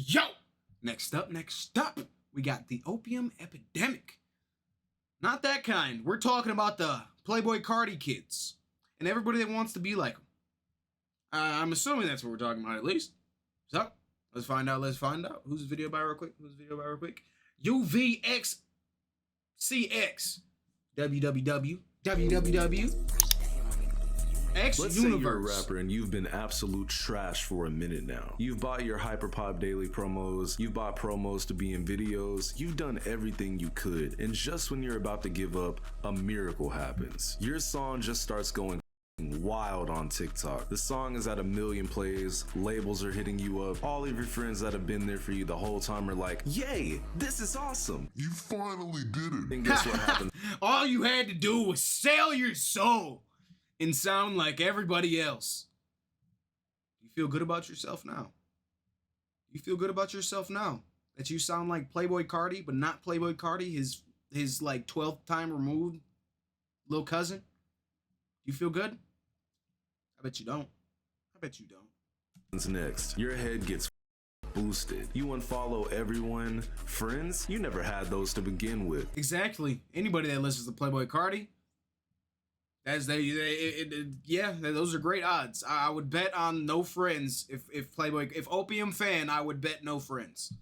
Yo! Next up, we got the Opium Epidemic. Not that kind. We're talking about the Playboi Carti kids. And everybody that wants to be like them. I'm assuming that's what we're talking about at least. So, let's find out. Who's the video by real quick? UVXCX. www. Let's say you're a rapper and you've been absolute trash for a minute now. You've bought your hyperpop daily promos, you've bought promos to be in videos, you've done everything you could, and just when you're about to give up, a miracle happens. Your song just starts going wild on TikTok. The song is at 1 million plays, labels are hitting you up, all of your friends that have been there for you the whole time are like, yay, this is awesome. You finally did it. And guess what happens? All you had to do was sell your soul and sound like everybody else. You feel good about yourself now? You feel good about yourself now that you sound like Playboi Carti, but not Playboi Carti, his like 12th time removed little cousin? You feel good? I bet you don't. Next, your head gets boosted. You unfollow everyone. Friends, you never had those to begin with. Exactly. Anybody that listens to Playboi Carti, yeah, those are great odds. I would bet on no friends if Opium fan, I would bet no friends.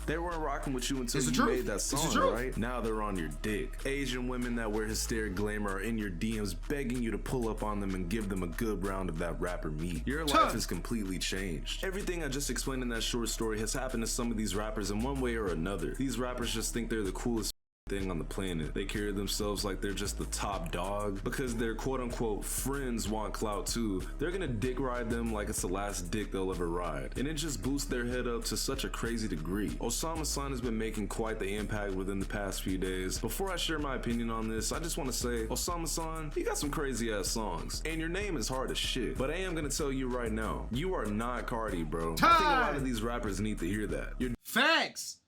They weren't rocking with you until you made that song, right? Now they're on your dick. Asian women that wear hysteric glamour are in your DMs begging you to pull up on them and give them a good round of that rapper meat. Your life has completely changed. Everything I just explained in that short story has happened to some of these rappers in one way or another. These rappers just think they're the coolest thing on the planet. They carry themselves like they're just the top dog because their quote-unquote friends want clout too. They're gonna dick ride them like it's the last dick they'll ever ride, and it just boosts their head up to such a crazy degree. Osama-san has been making quite the impact within the past few days. Before I share my opinion on this, I just want to say, Osama-san, you got some crazy ass songs and your name is hard as shit, but I am gonna tell you right now, you are not Carti, bro. I think a lot of these rappers need to hear that. Facts.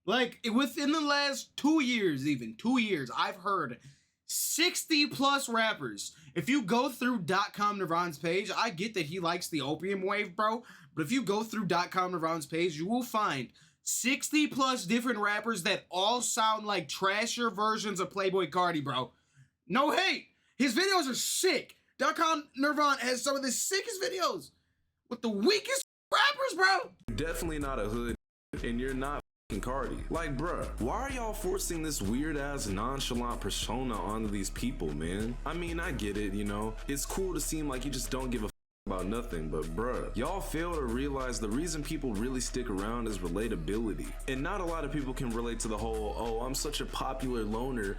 Like, within the last 2 years, I've heard 60 plus rappers. If you go through .com Nirvan's page, I get that he likes the opium wave, bro. But if you go through .com Nirvan's page, you will find 60 plus different rappers that all sound like trashier versions of Playboi Carti, bro. No hate. His videos are sick. .com Nirvan has some of the sickest videos with the weakest rappers, bro. You're definitely not a hood, and you're not Carti. Like, bruh, why are y'all forcing this weird ass nonchalant persona onto these people, man? I mean, I get it, you know, it's cool to seem like you just don't give a about nothing, but bruh, y'all fail to realize the reason people really stick around is relatability, and not a lot of people can relate to the whole, oh, I'm such a popular loner.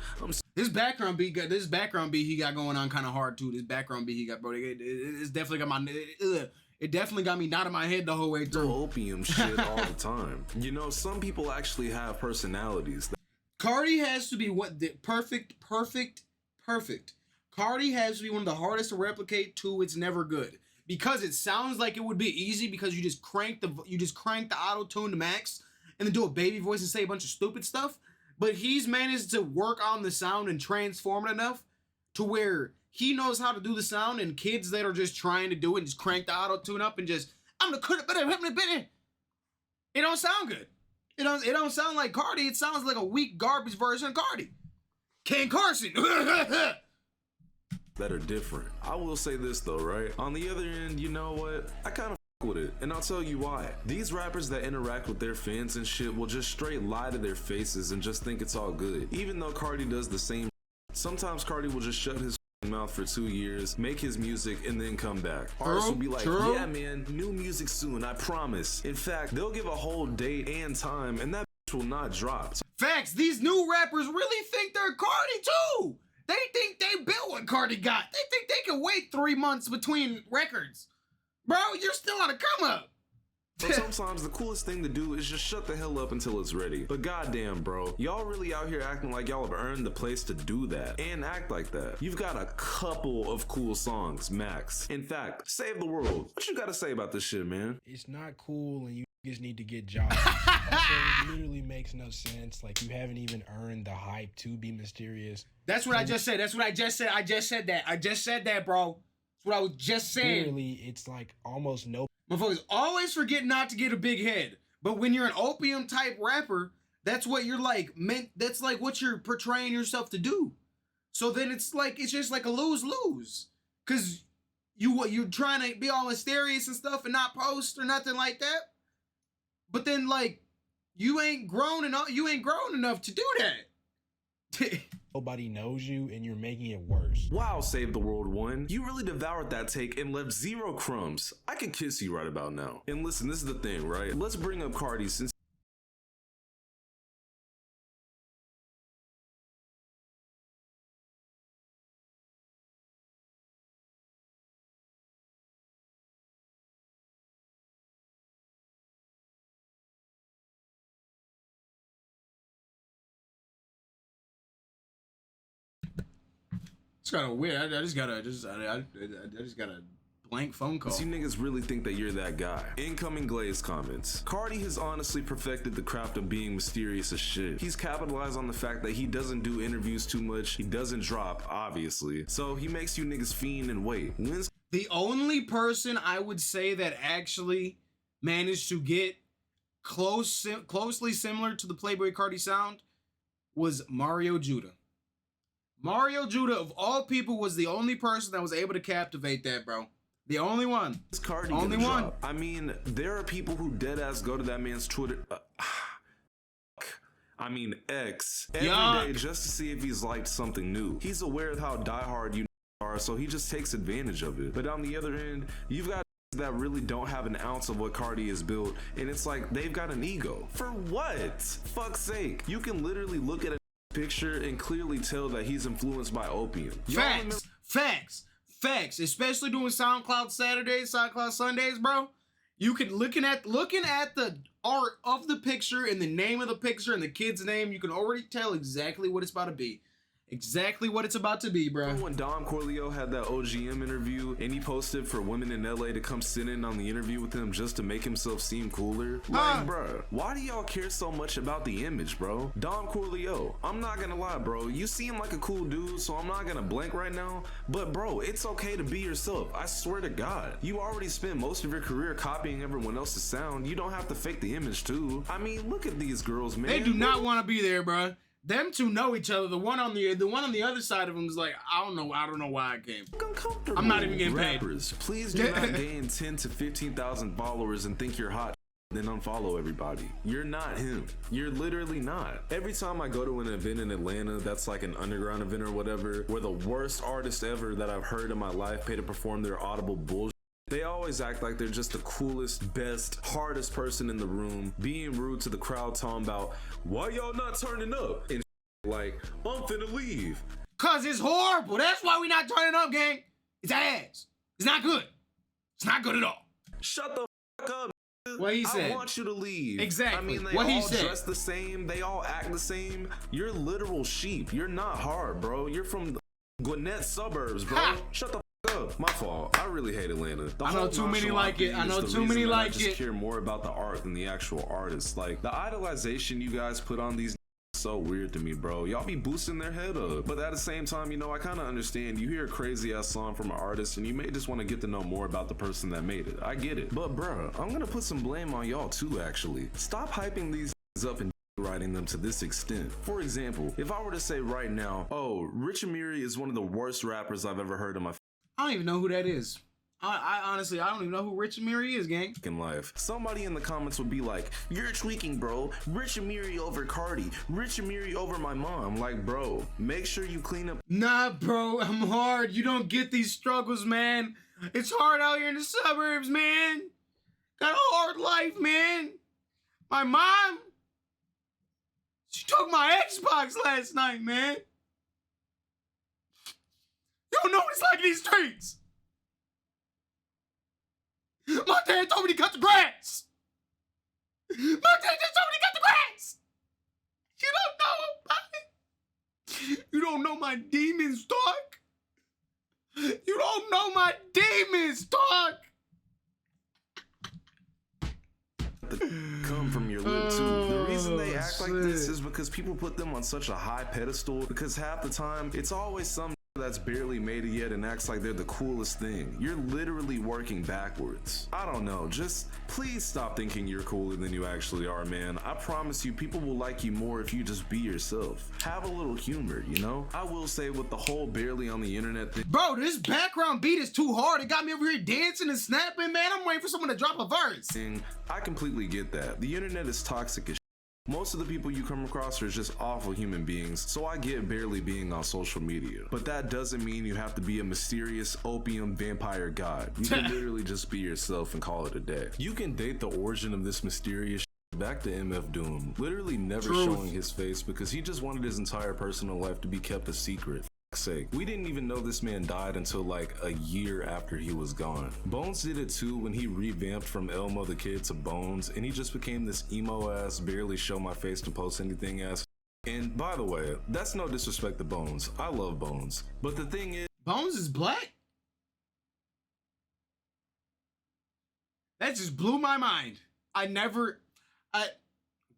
This background beat he got going on kind of hard too. This background beat he got, bro, it's definitely got my it definitely got me nodding my head the whole way through. Opium shit all the time. You know, some people actually have personalities. Carti has to be perfect. Carti has to be one of the hardest to replicate too. It's never good because it sounds like it would be easy because you just crank the auto tune to max and then do a baby voice and say a bunch of stupid stuff. But he's managed to work on the sound and transform it enough to where he knows how to do the sound, and kids that are just trying to do it and just crank the auto-tune up and just, I'm gonna cut it better. It don't sound good. It don't sound like Carti. It sounds like a weak garbage version of Carti. Ken Carson. That are different. I will say this though, right? On the other end, you know what? I kind of with it, and I'll tell you why. These rappers that interact with their fans and shit will just straight lie to their faces and just think it's all good. Even though Carti does the same, sometimes Carti will just shut his mouth for 2 years, make his music, and then come back. Artists will be like, yeah man, new music soon, I promise. In fact, they'll give a whole date and time, and that will not drop. Facts, these new rappers really think they're Carti too. They think they built what Carti got. They think they can wait 3 months between records. Bro, you're still on a come up. But sometimes the coolest thing to do is just shut the hell up until it's ready. But goddamn, bro, y'all really out here acting like y'all have earned the place to do that and act like that. You've got a couple of cool songs, max. In fact, save the world. What you gotta say about this shit, man? It's not cool, and you just need to get jobs. It literally makes no sense. Like, you haven't even earned the hype to be mysterious. That's what I just said. I just said that, bro. That's what I was just saying. Clearly, it's like almost no. Motherfuckers always forget not to get a big head. But when you're an opium type rapper, that's what you're like meant. That's like what you're portraying yourself to do. So then it's just like a lose-lose, cause you're trying to be all mysterious and stuff and not post or nothing like that. But then like you ain't grown enough to do that. Nobody knows you and you're making it worse. Wow, Save the World 1. You really devoured that take and left 0 crumbs. I could kiss you right about now. And listen, this is the thing, right? Let's bring up Carti since It's kind of weird. I just got a blank phone call. you niggas really think that you're that guy. Incoming Glaze comments. Carti has honestly perfected the craft of being mysterious as shit. He's capitalized on the fact that he doesn't do interviews too much. He doesn't drop, obviously. So he makes you niggas fiend and wait. When's the only person I would say that actually managed to get closely similar to the Playboi Carti sound was Mario Judah. Mario Judah, of all people, was the only person that was able to captivate that, bro. The only one. It's Carti only one. Drop? I mean, there are people who deadass go to that man's Twitter. X every day just to see if he's liked something new. He's aware of how diehard you are, so he just takes advantage of it. But on the other end, you've got that really don't have an ounce of what Carti has built, and it's like they've got an ego. For what? Fuck's sake. You can literally look at a picture and clearly tell that he's influenced by Opium. Facts. Especially doing SoundCloud Saturdays, SoundCloud Sundays, bro. You could looking at the art of the picture and the name of the picture and the kid's name, you can already tell exactly what it's about to be. Exactly what it's about to be, bro. When Dom Corleo had that OGM interview and he posted for women in LA to come sit in on the interview with him just to make himself seem cooler. Like, bro, why do y'all care so much about the image, bro? Dom Corleo, I'm not gonna lie, bro. You seem like a cool dude, so I'm not gonna blank right now. But bro, it's okay to be yourself. I swear to God. You already spent most of your career copying everyone else's sound. You don't have to fake the image too. I mean, look at these girls, man. They do not want to be there, bro. Them two know each other. The one on the other side of him is like, I don't know why I came. I'm not even getting paid. Rappers, please do not gain 10 to 15,000 followers and think you're hot, then unfollow everybody. You're not him. You're literally not. Every time I go to an event in Atlanta that's like an underground event or whatever, where the worst artist ever that I've heard in my life pay to perform their audible bullshit, they always act like they're just the coolest, best, hardest person in the room, being rude to the crowd, talking about, why y'all not turning up? And like, I'm finna leave. Cause it's horrible. That's why we not turning up, gang. It's ass. It's not good. It's not good at all. Shut the fuck up. What he said. I want you to leave. Exactly. I mean, they what all dress the same. They all act the same. You're literal sheep. You're not hard, bro. You're from the Gwinnett suburbs, bro. Ha! Shut the fuck up. My fault. I really hate Atlanta. I know too many like it. I know too many like it. I just care more about the art than the actual artist. Like, the idolization you guys put on these so weird to me, bro. Y'all be boosting their head up. But at the same time, you know, I kind of understand. You hear a crazy ass song from an artist and you may just want to get to know more about the person that made it. I get it. But bro, I'm gonna put some blame on y'all too, actually. Stop hyping these up and writing them to this extent. For example, if I were to say right now, oh, Rich Amiri is one of the worst rappers I've ever heard in my I don't even know who that is. I honestly, I don't even know who Rich Amiri is, gang. In life, somebody in the comments would be like, you're tweaking, bro. Rich Amiri over Carti. Rich Amiri over my mom. Like, bro, make sure you clean up. Nah, bro, I'm hard. You don't get these struggles, man. It's hard out here in the suburbs, man. Got a hard life, man. My mom, she took my Xbox last night, man. You don't know what it's like in these streets. My dad told me to cut the grass. My dad just told me to cut the grass. You don't know about it. You don't know my demons, dog. You don't know my demons, dog. Come from your lip too. The reason they act like this is because people put them on such a high pedestal, because half the time it's always some that's that's barely made it yet and acts like they're the coolest thing. You're literally working backwards. I don't know, just please stop thinking you're cooler than you actually are, man. I promise you, people will like you more if you just be yourself. Have a little humor, you know? I will say with the whole barely on the internet thing. Bro, this background beat is too hard. It got me over here dancing and snapping, man. I'm waiting for someone to drop a verse. I completely get that. The internet is toxic as shit. Most of the people you come across are just awful human beings, so I get barely being on social media. But that doesn't mean you have to be a mysterious opium vampire god. You can literally just be yourself and call it a day. You can date the origin of this mysterious back to MF Doom, literally never showing his face because he just wanted his entire personal life to be kept a secret. Sake. We didn't even know this man died until like a year after he was gone. Bones did it too when he revamped from Elmo the Kid to Bones, and he just became this emo ass, barely show my face to post anything ass. And by the way, that's no disrespect to Bones. I love Bones. But the thing is, Bones is black? That just blew my mind.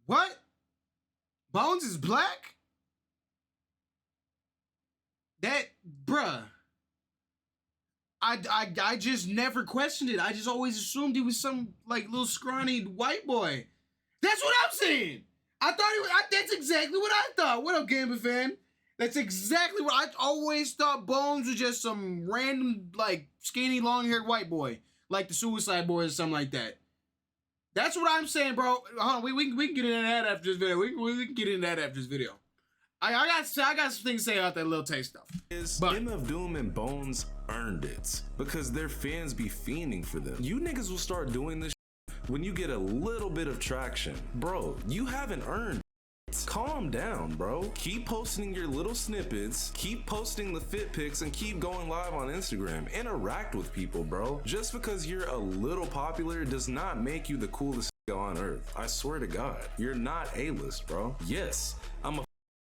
What? Bones is black? That, bruh, I just never questioned it. I just always assumed he was some, like, little scrawny white boy. That's what I'm saying. I thought he was, that's exactly what I thought. What up, Gambit fan? That's exactly what I always thought. Bones was just some random, like, skinny, long-haired white boy. Like the Suicide Boys or something like that. That's what I'm saying, bro. Hold on, we can get into that after this video. We can get into that after this video. I got some things to say about that Lil Tay stuff. But MF Doom and Bones earned it because their fans be fiending for them. You niggas will start doing this when you get a little bit of traction. Bro, you haven't earned it. Calm down, bro. Keep posting your little snippets, keep posting the fit pics, and keep going live on Instagram. Interact with people, bro. Just because you're a little popular does not make you the coolest on earth. I swear to God, you're not A-list, bro. Yes, I'm a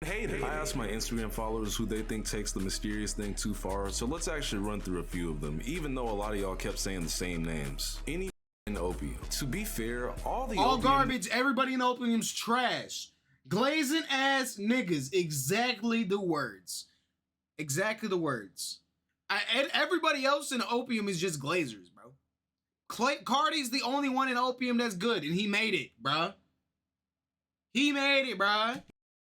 hater. I asked my Instagram followers who they think takes the mysterious thing too far, so let's actually run through a few of them, even though a lot of y'all kept saying the same names. Any in Opium. To be fair, all garbage, everybody in Opium's trash. Glazing ass niggas. Exactly the words. Exactly the words. And everybody else in Opium is just glazers, bro. Carti's the only one in Opium that's good, and he made it, bro. He made it, bro.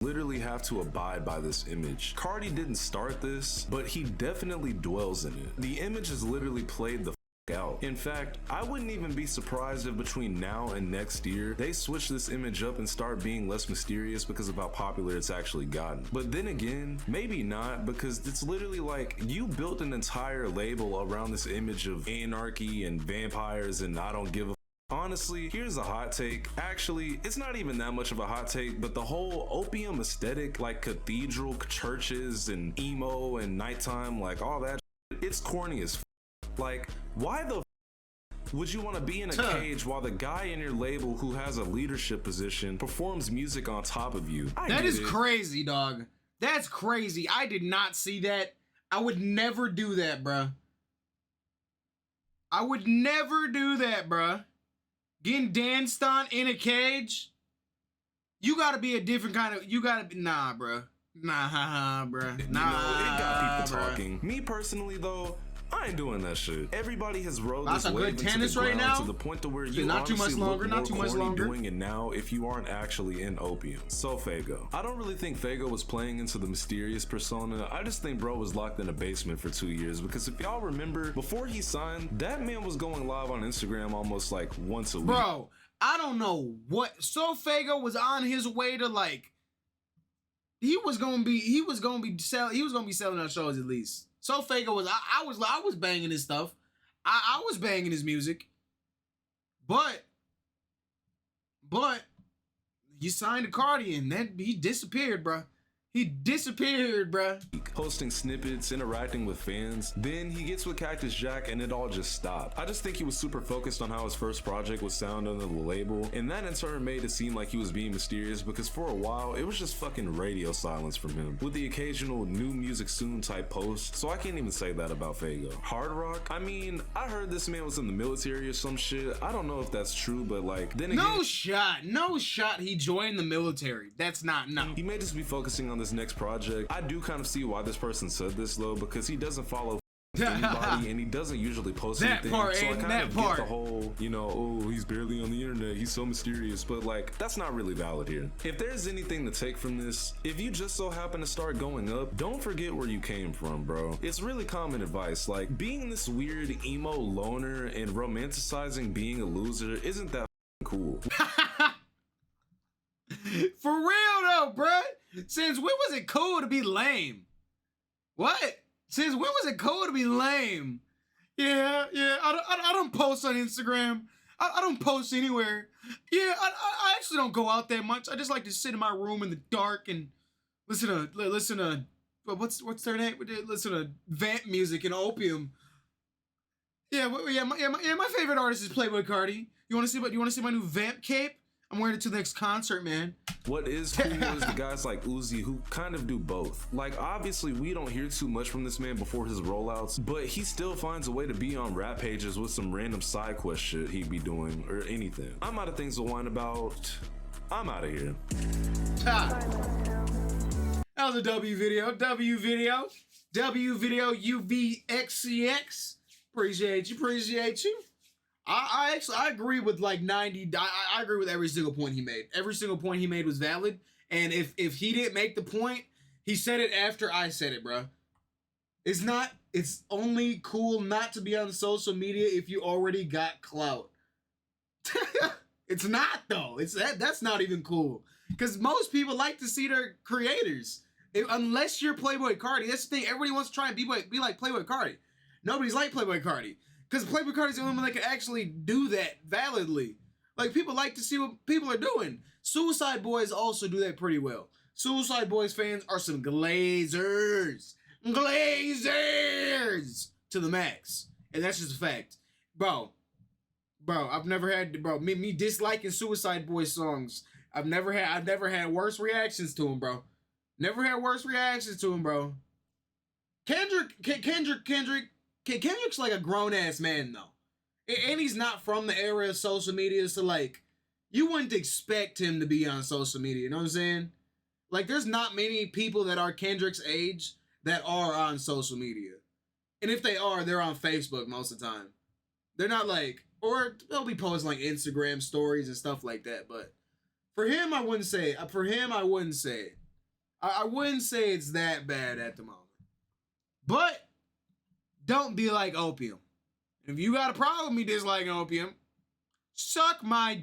Literally have to abide by this image. Carti didn't start this, but he definitely dwells in it. The image is literally played the out. In fact, I wouldn't even be surprised if between now and next year they switch this image up and start being less mysterious because of how popular it's actually gotten. But then again, maybe not, because it's literally like you built an entire label around this image of anarchy and vampires and I don't give a honestly, here's a hot take. Actually, it's not even that much of a hot take, but the whole Opium aesthetic, like cathedral churches and emo and nighttime, like all that, it's corny as f. Like, why the f would you want to be in a cage while the guy in your label who has a leadership position performs music on top of you? That is crazy, dog. That's crazy. I did not see that. I would never do that, bruh. I would never do that, bruh. Getting danced on in a cage? You gotta be a different kind of, you gotta be, nah, bruh. Nah, bruh. Nah, you know, it got people talking. Me personally, though, I ain't doing that shit. Everybody has rode this wave into the ground to the point to where you not too much longer, not too much longer doing it now if you aren't actually in Opium. So Fago. I don't really think Fago was playing into the mysterious persona. I just think bro was locked in a basement for 2 years because if y'all remember, before he signed, that man was going live on Instagram almost like once a week. Bro, I don't know what. So Fago was on his way to like, he was gonna be selling our shows at least. So Fago was, I was banging his stuff. I was banging his music. But he signed to Carti and then he disappeared, bro. He disappeared, bruh. Posting snippets, interacting with fans. Then he gets with Cactus Jack and it all just stopped. I just think he was super focused on how his first project would sound under the label, and that in turn made it seem like he was being mysterious because for a while it was just fucking radio silence from him, with the occasional new music soon type post. So I can't even say that about Fago. Hard Rock? I mean, I heard this man was in the military or some shit. I don't know if that's true, but like, then again, no shot he joined the military. That's not, no. He may just be focusing on on this next project. I do kind of see why this person said this though, because he doesn't follow anybody and he doesn't usually post anything. So I kind of get the whole, you know, oh, he's barely on the internet, he's so mysterious, but like, that's not really valid here. If there's anything to take from this, if you just so happen to start going up, don't forget where you came from, bro. It's really common advice. Like, being this weird emo loner and romanticizing being a loser isn't that cool. For real though, bruh. Since when was it cool to be lame? What? Since when was it cool to be lame? Yeah. I don't post on Instagram. I don't post anywhere. Yeah, I actually don't go out that much. I just like to sit in my room in the dark and listen to what's their name? Listen to vamp music and Opium. My favorite artist is Playboi Carti. You want to see my new vamp cape? I'm wearing it to the next concert, man. What is cool is the guys like Uzi who kind of do both. Like, obviously we don't hear too much from this man before his rollouts, but he still finds a way to be on rap pages with some random side quest shit he'd be doing or anything. I'm out of things to whine about. I'm out of here. That was a W video, UVXCX. Appreciate you. I agree with like 90. I agree with every single point he made. Every single point he made was valid. And if he didn't make the point, he said it after I said it, bro. It's only cool not to be on social media if you already got clout. It's not though. That's not even cool. Because most people like to see their creators. Unless you're Playboi Carti. That's the thing. Everybody wants to try and be like Playboi Carti. Nobody's like Playboi Carti. Because Playboi Carti's the only one that can actually do that validly. Like, people like to see what people are doing. Suicide Boys also do that pretty well. Suicide Boys fans are some glazers. Glazers! To the max. And that's just a fact. Bro, I've never had, me disliking Suicide Boys songs. I've never had worse reactions to them, bro. Never had worse reactions to him, bro. Kendrick's like a grown-ass man, though. And he's not from the era of social media, so, like, you wouldn't expect him to be on social media, you know what I'm saying? Like, there's not many people that are Kendrick's age that are on social media. And if they are, they're on Facebook most of the time. They're not, like, or they'll be posting, like, Instagram stories and stuff like that, but for him, I wouldn't say it. I wouldn't say it's that bad at the moment. But don't be like Opium. If you got a problem with me disliking Opium, suck my